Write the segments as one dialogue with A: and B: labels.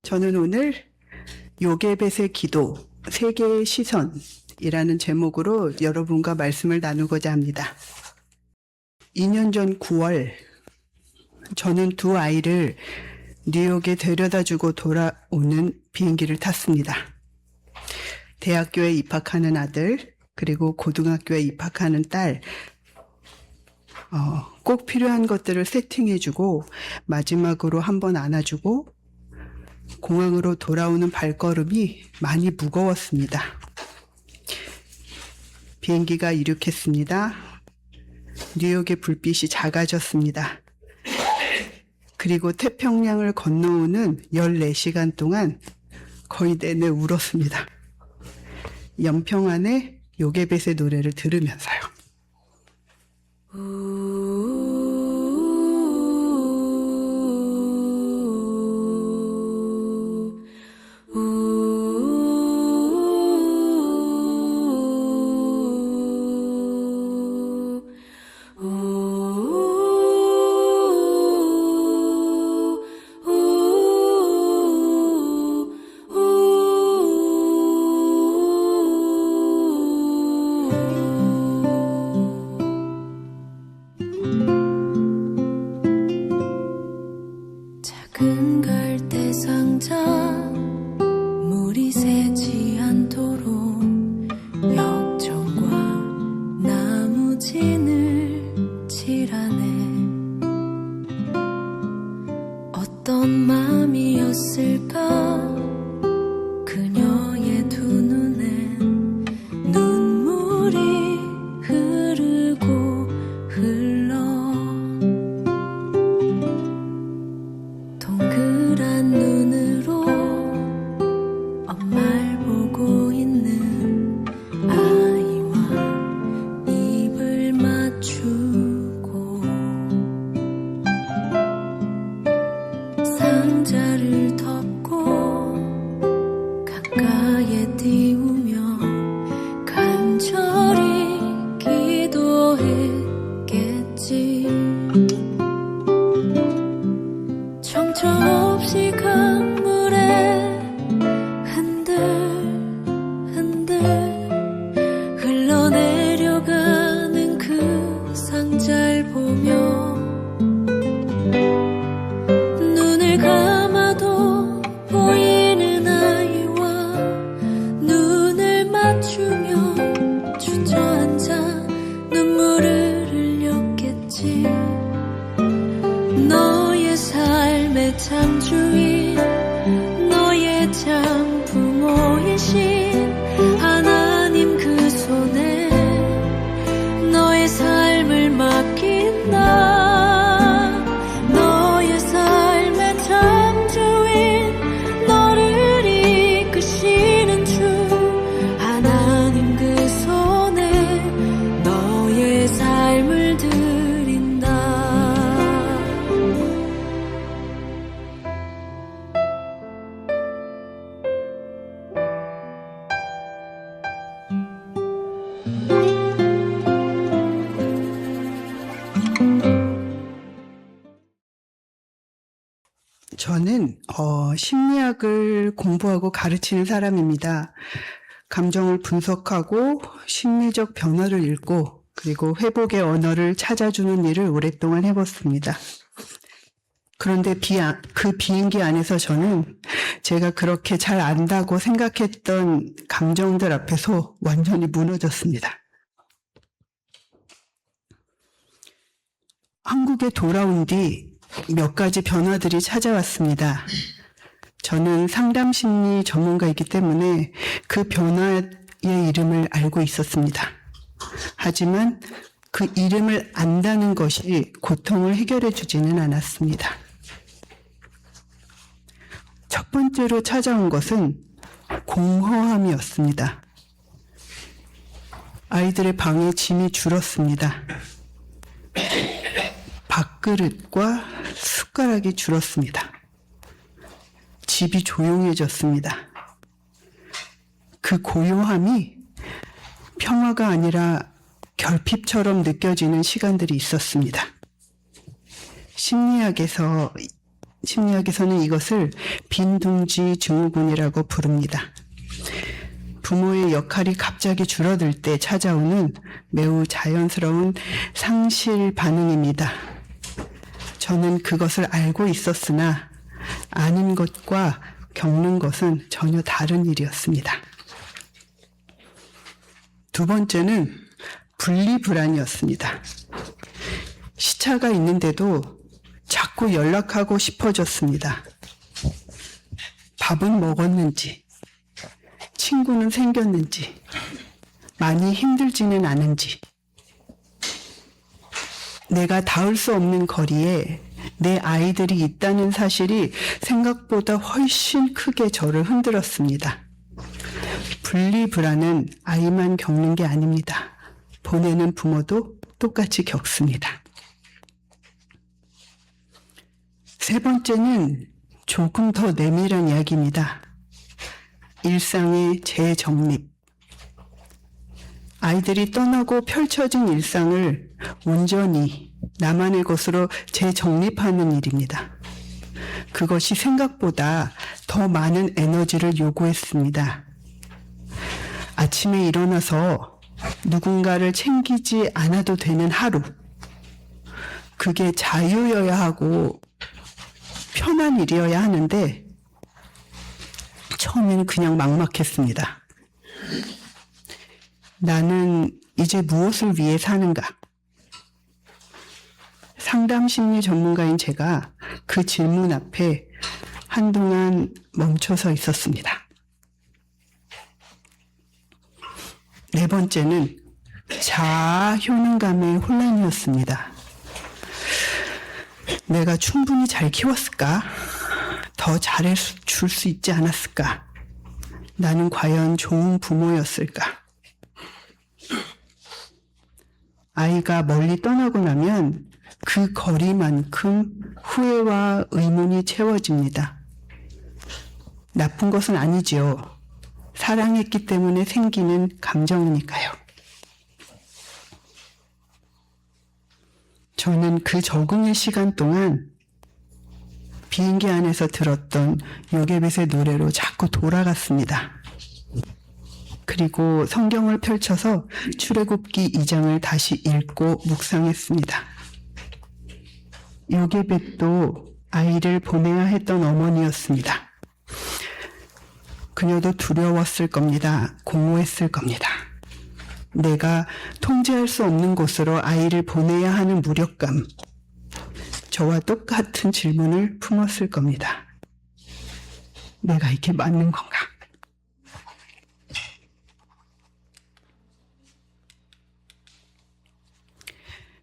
A: 저는 오늘 요게벳의 기도, 세계의 시선이라는 제목으로 여러분과 말씀을 나누고자 합니다. 2년 전 9월, 저는 두 아이를 뉴욕에 데려다주고 돌아오는 비행기를 탔습니다. 대학교에 입학하는 아들, 그리고 고등학교에 입학하는 딸, 꼭 필요한 것들을 세팅해주고 마지막으로 한번 안아주고 공항으로 돌아오는 발걸음이 많이 무거웠습니다. 비행기가 이륙했습니다. 뉴욕의 불빛이 작아졌습니다. 그리고 태평양을 건너오는 14시간 동안 거의 내내 울었습니다. 연평안의 요게벳의 노래를 들으면서요.
B: 작은 갈대 상자 물이 새지 않도록 역청과 나무진을 칠하네. 어떤 맘이었을까 그녀의 두 눈엔 눈물이 흐르고 흘러 동그란 눈으로 엄마를 보고 있는 아이와 입을 맞추고 상자를 덮고 가까이에 띄우며 간절히 기도했겠지. 정처 없이 강물에 흔들흔들 흘러내려가는 그 상자를 보며 눈을 감아도 보이는 아이와 눈을 맞추며 주저앉아 눈물을 흘렸겠지. 너의 삶의 창조인 너의 참 부모이신 하나님 그 손에 너의 삶을 맡긴다. 너의 삶의 창조인 너를 이끄시는 주 하나님 그 손에 너의 삶을 드린다.
A: 저는 심리학을 공부하고 가르치는 사람입니다. 감정을 분석하고 심리적 변화를 읽고 그리고 회복의 언어를 찾아주는 일을 오랫동안 해봤습니다. 그런데 그 비행기 안에서 저는 제가 그렇게 잘 안다고 생각했던 감정들 앞에서 완전히 무너졌습니다. 한국에 돌아온 뒤 몇 가지 변화들이 찾아왔습니다. 저는 상담심리 전문가이기 때문에 그 변화의 이름을 알고 있었습니다. 하지만 그 이름을 안다는 것이 고통을 해결해 주지는 않았습니다. 첫 번째로 찾아온 것은 공허함이었습니다. 아이들의 방에 짐이 줄었습니다. 밥그릇과 숟가락이 줄었습니다. 집이 조용해졌습니다. 그 고요함이 평화가 아니라 결핍처럼 느껴지는 시간들이 있었습니다. 심리학에서 심리학에서는 이것을 빈둥지 증후군이라고 부릅니다. 부모의 역할이 갑자기 줄어들 때 찾아오는 매우 자연스러운 상실 반응입니다. 저는 그것을 알고 있었으나 아는 것과 겪는 것은 전혀 다른 일이었습니다. 두 번째는 분리불안이었습니다. 시차가 있는데도 자꾸 연락하고 싶어졌습니다. 밥은 먹었는지, 친구는 생겼는지, 많이 힘들지는 않은지, 내가 닿을 수 없는 거리에 내 아이들이 있다는 사실이 생각보다 훨씬 크게 저를 흔들었습니다. 분리불안은 아이만 겪는 게 아닙니다. 보내는 부모도 똑같이 겪습니다. 세 번째는 조금 더 내밀한 이야기입니다. 일상의 재정립. 아이들이 떠나고 펼쳐진 일상을 온전히 나만의 것으로 재정립하는 일입니다. 그것이 생각보다 더 많은 에너지를 요구했습니다. 아침에 일어나서 누군가를 챙기지 않아도 되는 하루. 그게 자유여야 하고 편한 일이어야 하는데 처음에는 그냥 막막했습니다. 나는 이제 무엇을 위해 사는가? 상담심리 전문가인 제가 그 질문 앞에 한동안 멈춰서 있었습니다. 네 번째는 자아 효능감의 혼란이었습니다. 내가 충분히 잘 키웠을까? 더 잘해줄 수 있지 않았을까? 나는 과연 좋은 부모였을까? 아이가 멀리 떠나고 나면 그 거리만큼 후회와 의문이 채워집니다. 나쁜 것은 아니지요. 사랑했기 때문에 생기는 감정이니까요. 저는 그 적응의 시간 동안 비행기 안에서 들었던 요게벳의 노래로 자꾸 돌아갔습니다. 그리고 성경을 펼쳐서 출애굽기 2장을 다시 읽고 묵상했습니다. 요게벳도 아이를 보내야 했던 어머니였습니다. 그녀도 두려웠을 겁니다. 공허했을 겁니다. 내가 통제할 수 없는 곳으로 아이를 보내야 하는 무력감, 저와 똑같은 질문을 품었을 겁니다. 내가 이게 맞는 건가?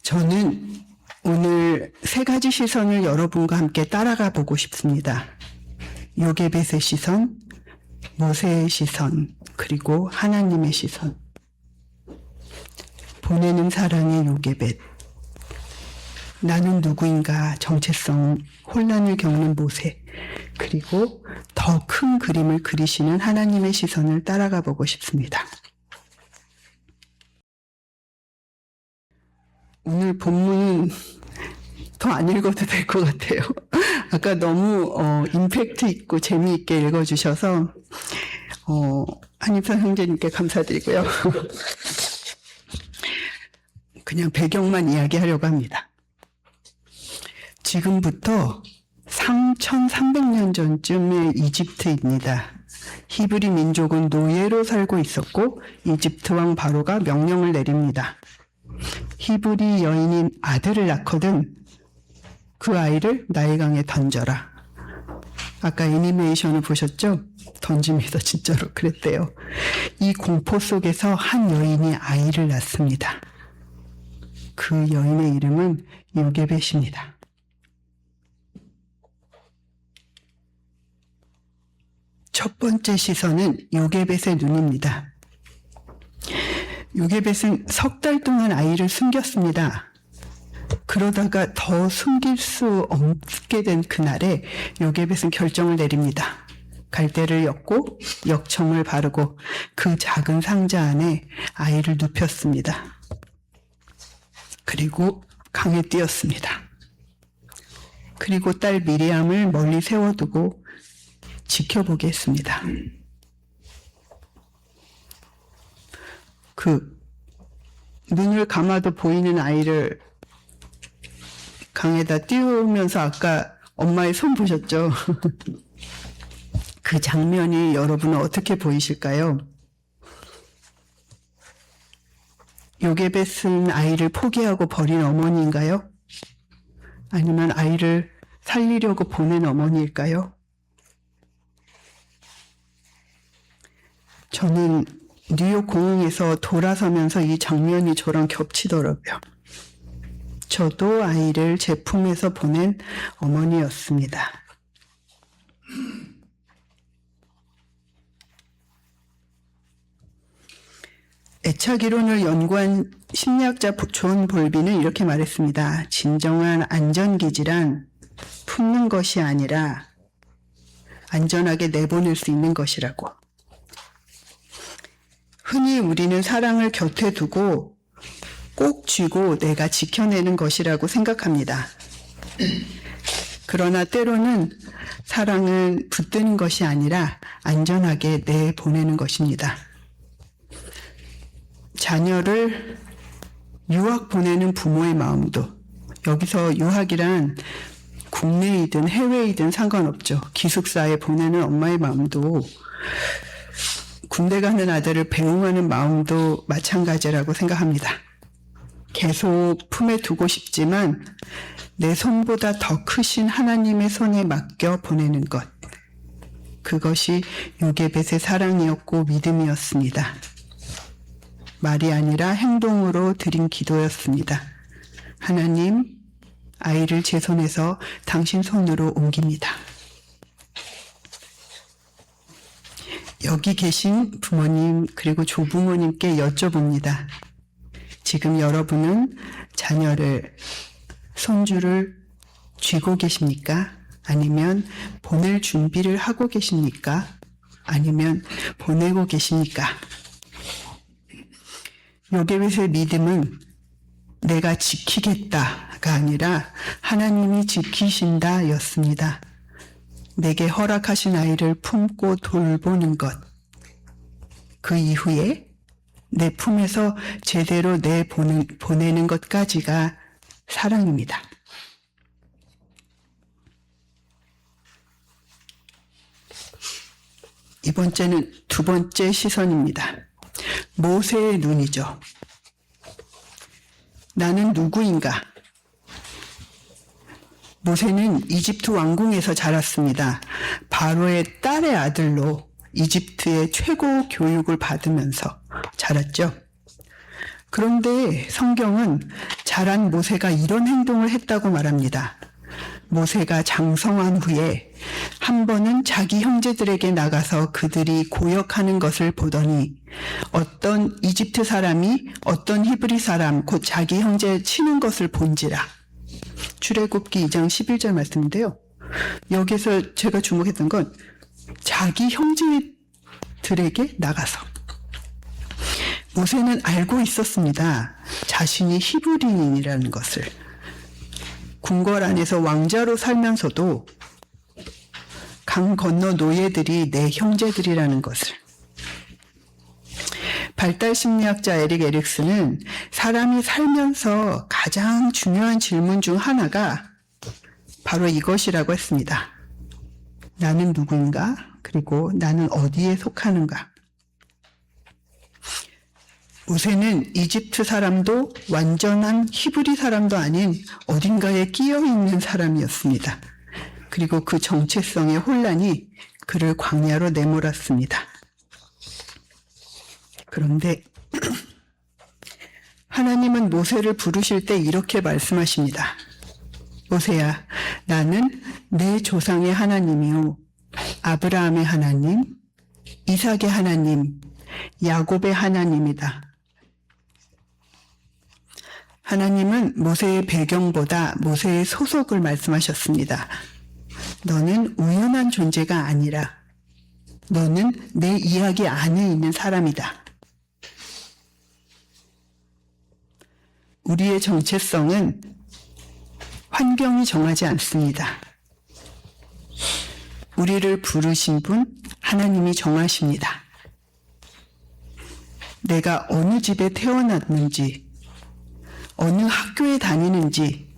A: 저는 오늘 세 가지 시선을 여러분과 함께 따라가 보고 싶습니다. 요게벳의 시선, 모세의 시선, 그리고 하나님의 시선. 보내는 사랑의 요게벳. 나는 누구인가 정체성, 혼란을 겪는 모세. 그리고 더 큰 그림을 그리시는 하나님의 시선을 따라가 보고 싶습니다. 오늘 본문은 더 안 읽어도 될 것 같아요. 아까 너무 임팩트 있고 재미있게 읽어주셔서 한입상 형제님께 감사드리고요. 그냥 배경만 이야기하려고 합니다. 지금부터 3300년 전쯤의 이집트입니다. 히브리 민족은 노예로 살고 있었고 이집트 왕 바로가 명령을 내립니다. 히브리 여인인 아들을 낳거든 그 아이를 나일강에 던져라. 아까 애니메이션을 보셨죠? 던집니다. 진짜로 그랬대요. 이 공포 속에서 한 여인이 아이를 낳습니다. 그 여인의 이름은 요게벳입니다. 첫 번째 시선은 요게벳의 눈입니다. 요게벳은 석 달 동안 아이를 숨겼습니다. 그러다가 더 숨길 수 없게 된 그날에 요게벳은 결정을 내립니다. 갈대를 엮고 역청을 바르고 그 작은 상자 안에 아이를 눕혔습니다. 그리고 강에 뛰었습니다. 그리고 딸 미리암을 멀리 세워두고 지켜보게 했습니다. 눈을 감아도 보이는 아이를 강에다 띄우면서 아까 엄마의 손 보셨죠? 그 장면이 여러분은 어떻게 보이실까요? 요게벳은 아이를 포기하고 버린 어머니인가요? 아니면 아이를 살리려고 보낸 어머니일까요? 저는 뉴욕 공항에서 돌아서면서 이 장면이 저랑 겹치더라고요. 저도 아이를 제 품에서 보낸 어머니였습니다. 애착 이론을 연구한 심리학자 존 볼비는 이렇게 말했습니다. 진정한 안전기지란 품는 것이 아니라 안전하게 내보낼 수 있는 것이라고. 흔히 우리는 사랑을 곁에 두고 꼭 쥐고 내가 지켜내는 것이라고 생각합니다. 그러나 때로는 사랑은 붙드는 것이 아니라 안전하게 내보내는 것입니다. 자녀를 유학 보내는 부모의 마음도, 여기서 유학이란 국내이든 해외이든 상관없죠. 기숙사에 보내는 엄마의 마음도, 군대 가는 아들을 배웅하는 마음도 마찬가지라고 생각합니다. 계속 품에 두고 싶지만 내 손보다 더 크신 하나님의 손에 맡겨 보내는 것, 그것이 요게벳의 사랑이었고 믿음이었습니다. 말이 아니라 행동으로 드린 기도였습니다. 하나님, 아이를 제 손에서 당신 손으로 옮깁니다. 여기 계신 부모님 그리고 조부모님께 여쭤봅니다. 지금 여러분은 자녀를, 손주를 쥐고 계십니까? 아니면 보낼 준비를 하고 계십니까? 아니면 보내고 계십니까? 요게벳의 믿음은 내가 지키겠다가 아니라 하나님이 지키신다 였습니다. 내게 허락하신 아이를 품고 돌보는 것, 그 이후에 내 품에서 제대로 보내는 것까지가 사랑입니다. 이번째는 두 번째 시선입니다. 모세의 눈이죠. 나는 누구인가? 모세는 이집트 왕궁에서 자랐습니다. 바로의 딸의 아들로 이집트의 최고 교육을 받으면서 자랐죠. 그런데 성경은 자란 모세가 이런 행동을 했다고 말합니다. 모세가 장성한 후에 한 번은 자기 형제들에게 나가서 그들이 고역하는 것을 보더니 어떤 이집트 사람이 어떤 히브리 사람 곧 자기 형제 치는 것을 본지라. 출애굽기 2장 11절 말씀인데요. 여기서 제가 주목했던 건 자기 형제들에게 나가서. 모세는 알고 있었습니다. 자신이 히브리인이라는 것을. 궁궐 안에서 왕자로 살면서도 강 건너 노예들이 내 형제들이라는 것을. 발달 심리학자 에릭 에릭슨은 사람이 살면서 가장 중요한 질문 중 하나가 바로 이것이라고 했습니다. 나는 누구인가? 그리고 나는 어디에 속하는가? 모세는 이집트 사람도 완전한 히브리 사람도 아닌 어딘가에 끼어 있는 사람이었습니다. 그리고 그 정체성의 혼란이 그를 광야로 내몰았습니다. 그런데 하나님은 모세를 부르실 때 이렇게 말씀하십니다. 모세야, 나는 내 조상의 하나님이요, 아브라함의 하나님, 이삭의 하나님, 야곱의 하나님이다. 하나님은 모세의 배경보다 모세의 소속을 말씀하셨습니다. 너는 우연한 존재가 아니라 너는 내 이야기 안에 있는 사람이다. 우리의 정체성은 환경이 정하지 않습니다. 우리를 부르신 분 하나님이 정하십니다. 내가 어느 집에 태어났는지, 어느 학교에 다니는지,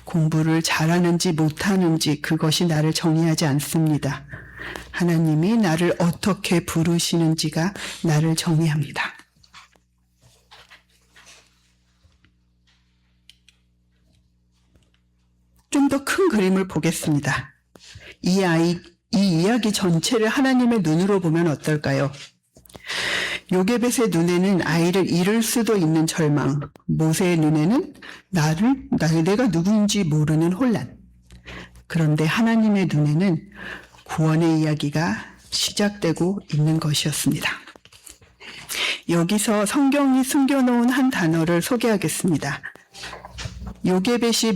A: 공부를 잘하는지 못하는지 그것이 나를 정의하지 않습니다. 하나님이 나를 어떻게 부르시는지가 나를 정의합니다. 좀 더 큰 그림을 보겠습니다. 이 이야기 전체를 하나님의 눈으로 보면 어떨까요? 요게벳의 눈에는 아이를 잃을 수도 있는 절망, 모세의 눈에는 내가 누구인지 모르는 혼란. 그런데 하나님의 눈에는 구원의 이야기가 시작되고 있는 것이었습니다. 여기서 성경이 숨겨놓은 한 단어를 소개하겠습니다. 요게벳이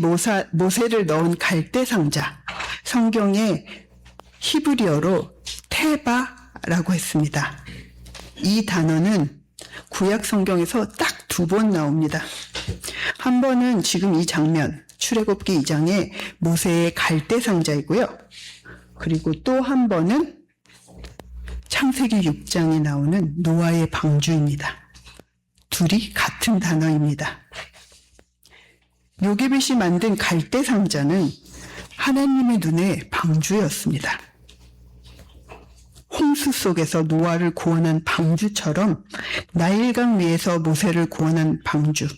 A: 모세를 넣은 갈대 상자, 성경에 히브리어로 테바라고 했습니다. 이 단어는 구약 성경에서 딱 2번 나옵니다. 한 번은 지금 이 장면, 출애굽기 2장의 모세의 갈대 상자이고요. 그리고 또 한 번은 창세기 6장에 나오는 노아의 방주입니다. 둘이 같은 단어입니다. 요게벳이 만든 갈대 상자는 하나님의 눈에 방주였습니다. 홍수 속에서 노아를 구원한 방주처럼 나일강 위에서 모세를 구원한 방주.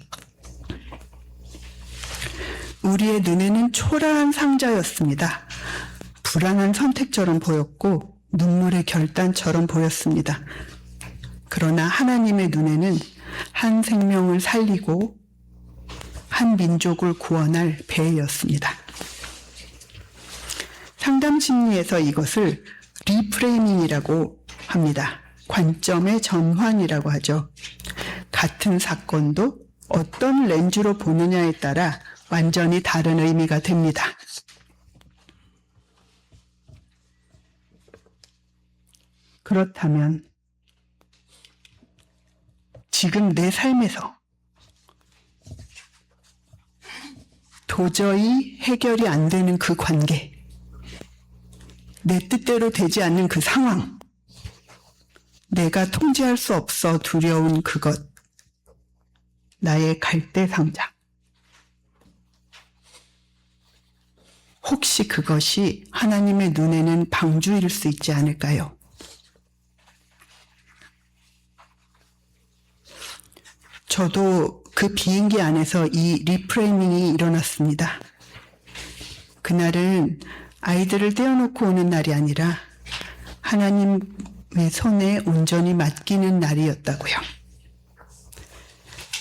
A: 우리의 눈에는 초라한 상자였습니다. 불안한 선택처럼 보였고 눈물의 결단처럼 보였습니다. 그러나 하나님의 눈에는 한 생명을 살리고 한 민족을 구원할 배였습니다. 상담심리에서 이것을 리프레이밍이라고 합니다. 관점의 전환이라고 하죠. 같은 사건도 어떤 렌즈로 보느냐에 따라 완전히 다른 의미가 됩니다. 그렇다면 지금 내 삶에서 도저히 해결이 안 되는 그 관계, 내 뜻대로 되지 않는 그 상황, 내가 통제할 수 없어 두려운 그것, 나의 갈대 상자. 혹시 그것이 하나님의 눈에는 방주일 수 있지 않을까요? 저도 그 비행기 안에서 이 리프레이밍이 일어났습니다. 그날은 아이들을 떼어놓고 오는 날이 아니라 하나님의 손에 온전히 맡기는 날이었다고요.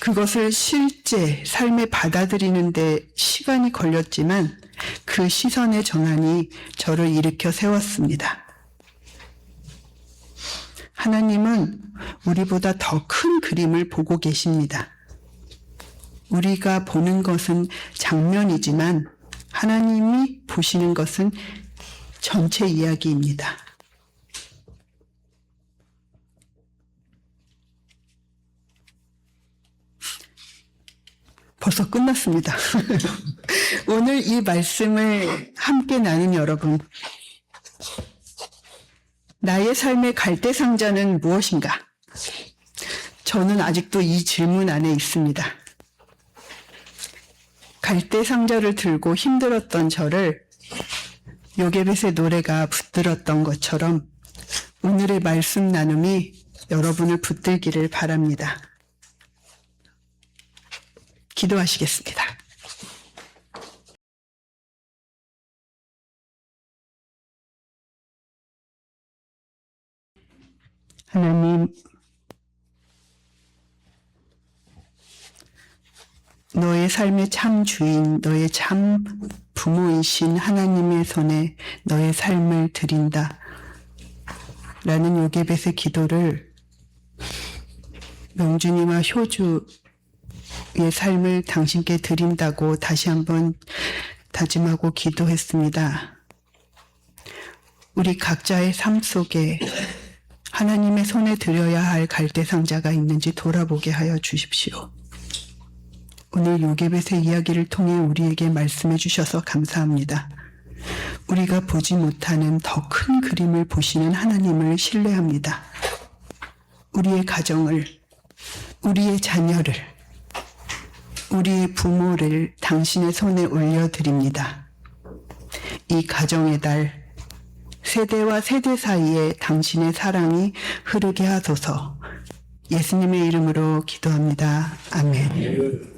A: 그것을 실제 삶에 받아들이는데 시간이 걸렸지만 그 시선의 전환이 저를 일으켜 세웠습니다. 하나님은 우리보다 더 큰 그림을 보고 계십니다. 우리가 보는 것은 장면이지만 하나님이 보시는 것은 전체 이야기입니다. 벌써 끝났습니다. 오늘 이 말씀을 함께 나눈 여러분, 나의 삶의 갈대 상자는 무엇인가? 저는 아직도 이 질문 안에 있습니다. 갈대 상자를 들고 힘들었던 저를 요게벳의 노래가 붙들었던 것처럼 오늘의 말씀 나눔이 여러분을 붙들기를 바랍니다. 기도하시겠습니다. 하나님, 너의 삶의 참 주인, 너의 참 부모이신 하나님의 손에 너의 삶을 드린다 라는 요게벳의 기도를 명준이와 효주의 삶을 당신께 드린다고 다시 한번 다짐하고 기도했습니다. 우리 각자의 삶 속에 하나님의 손에 드려야 할 갈대 상자가 있는지 돌아보게 하여 주십시오. 오늘 요게벳의 이야기를 통해 우리에게 말씀해 주셔서 감사합니다. 우리가 보지 못하는 더 큰 그림을 보시는 하나님을 신뢰합니다. 우리의 가정을, 우리의 자녀를, 우리의 부모를 당신의 손에 올려드립니다. 이 가정의 달, 세대와 세대 사이에 당신의 사랑이 흐르게 하소서. 예수님의 이름으로 기도합니다. 아멘.